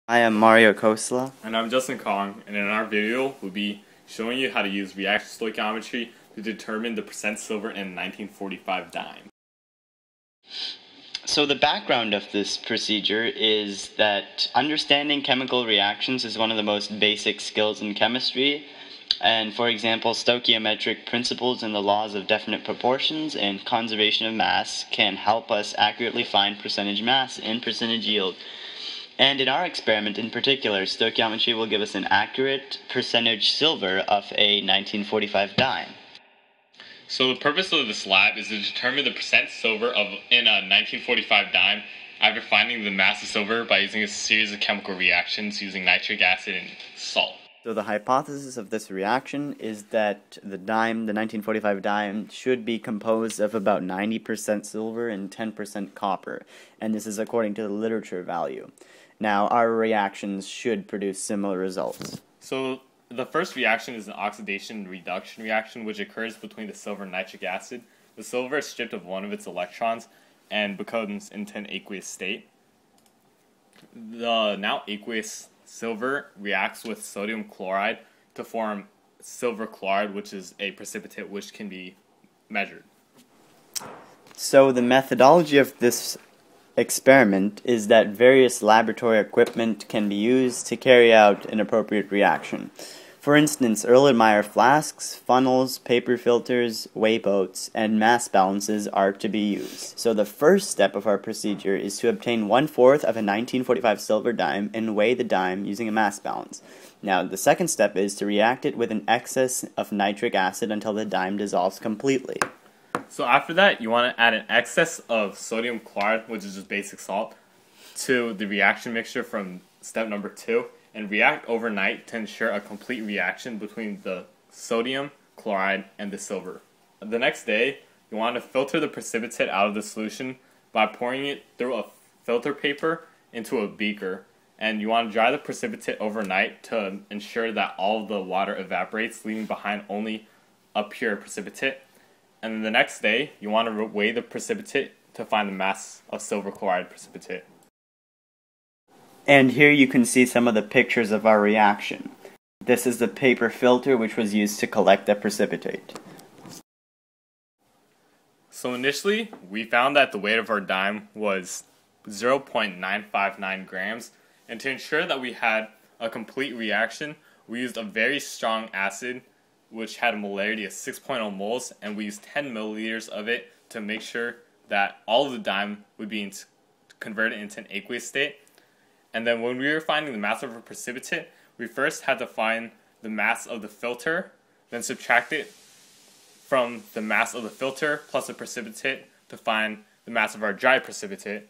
I am Mario Khosla. And I'm Justin Kahng, and in our video, we'll be showing you how to use reaction stoichiometry to determine the percent silver in 1945 dime. So the background of this procedure is that understanding chemical reactions is one of the most basic skills in chemistry. And for example, stoichiometric principles and the laws of definite proportions and conservation of mass can help us accurately find percentage mass and percentage yield. And in our experiment in particular, stoichiometry will give us an accurate percentage silver of a 1945 dime. So the purpose of this lab is to determine the percent silver in a 1945 dime after finding the mass of silver by using a series of chemical reactions using nitric acid and salt. So the hypothesis of this reaction is that the 1945 dime, should be composed of about 90% silver and 10% copper, and this is according to the literature value. Now, our reactions should produce similar results. So the first reaction is an oxidation-reduction reaction, which occurs between the silver and nitric acid. The silver is stripped of one of its electrons and becomes into an aqueous state. The now aqueous silver reacts with sodium chloride to form silver chloride, which is a precipitate which can be measured. So the methodology of this experiment is that various laboratory equipment can be used to carry out an appropriate reaction. For instance, Erlenmeyer flasks, funnels, paper filters, weigh boats, and mass balances are to be used. So the first step of our procedure is to obtain 1/4 of a 1945 silver dime and weigh the dime using a mass balance. Now, the second step is to react it with an excess of nitric acid until the dime dissolves completely. So after that, you want to add an excess of sodium chloride, which is just basic salt, to the reaction mixture from step number 2, and react overnight to ensure a complete reaction between the sodium chloride and the silver. The next day, you want to filter the precipitate out of the solution by pouring it through a filter paper into a beaker, and you want to dry the precipitate overnight to ensure that all of the water evaporates, leaving behind only a pure precipitate. And then the next day, you want to weigh the precipitate to find the mass of silver chloride precipitate. And here you can see some of the pictures of our reaction. This is the paper filter which was used to collect the precipitate. So initially, we found that the weight of our dime was 0.959 grams, and to ensure that we had a complete reaction, we used a very strong acid which had a molarity of 6.0 moles, and we used 10 milliliters of it to make sure that all of the dime would be converted into an aqueous state. And then when we were finding the mass of a precipitate, we first had to find the mass of the filter, then subtract it from the mass of the filter plus the precipitate to find the mass of our dry precipitate.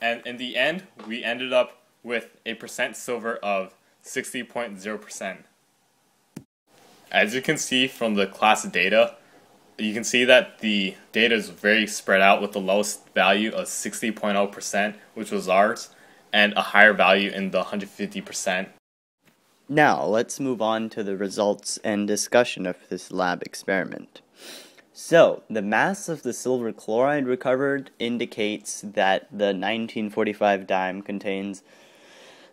And in the end, we ended up with a percent silver of 60.0%. As you can see from the class data, you can see that the data is very spread out, with the lowest value of 60.0%, which was ours, and a higher value in the 150%. Now, let's move on to the results and discussion of this lab experiment. So, the mass of the silver chloride recovered indicates that the 1945 dime contains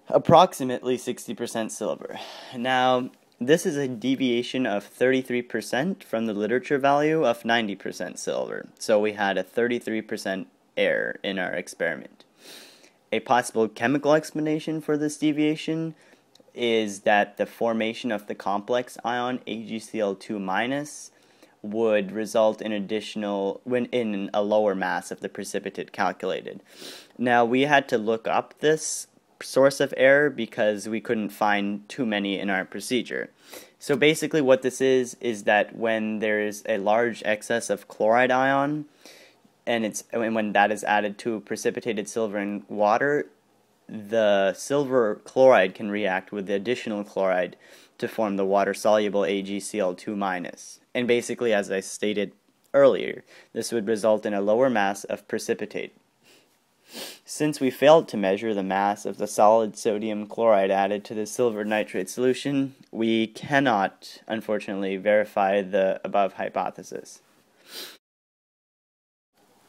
approximately 60% silver. Now, this is a deviation of 33% from the literature value of 90% silver, so we had a 33% error in our experiment. A possible chemical explanation for this deviation is that the formation of the complex ion AgCl2- would result in in a lower mass of the precipitate calculated. Now, we had to look up this source of error because we couldn't find too many in our procedure. So basically what this is that when there's a large excess of chloride ion, and when that is added to precipitated silver and water, the silver chloride can react with the additional chloride to form the water-soluble AgCl2-. And basically, as I stated earlier, this would result in a lower mass of precipitate. Since we failed to measure the mass of the solid sodium chloride added to the silver nitrate solution, we cannot, unfortunately, verify the above hypothesis.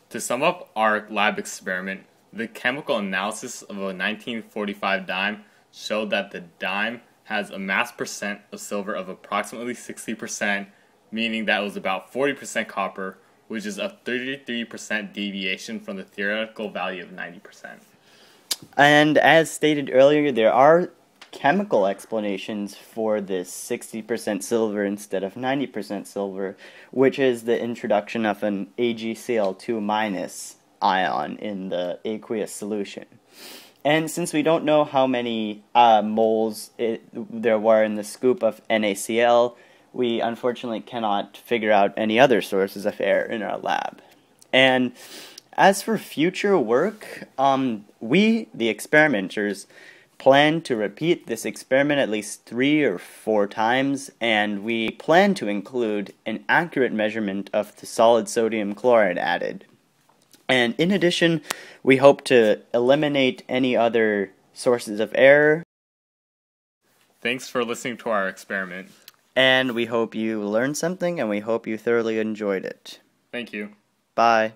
To sum up our lab experiment, the chemical analysis of a 1945 dime showed that the dime has a mass percent of silver of approximately 60%, meaning that it was about 40% copper, which is a 33% deviation from the theoretical value of 90%. And as stated earlier, there are chemical explanations for this 60% silver instead of 90% silver, which is the introduction of an AgCl2 minus ion in the aqueous solution. And since we don't know how many moles there were in the scoop of NaCl, we unfortunately cannot figure out any other sources of air in our lab. And as for future work, we, the experimenters, plan to repeat this experiment at least 3 or 4 times, and we plan to include an accurate measurement of the solid sodium chloride added. And in addition, we hope to eliminate any other sources of error. Thanks for listening to our experiment. And we hope you learned something, and we hope you thoroughly enjoyed it. Thank you. Bye.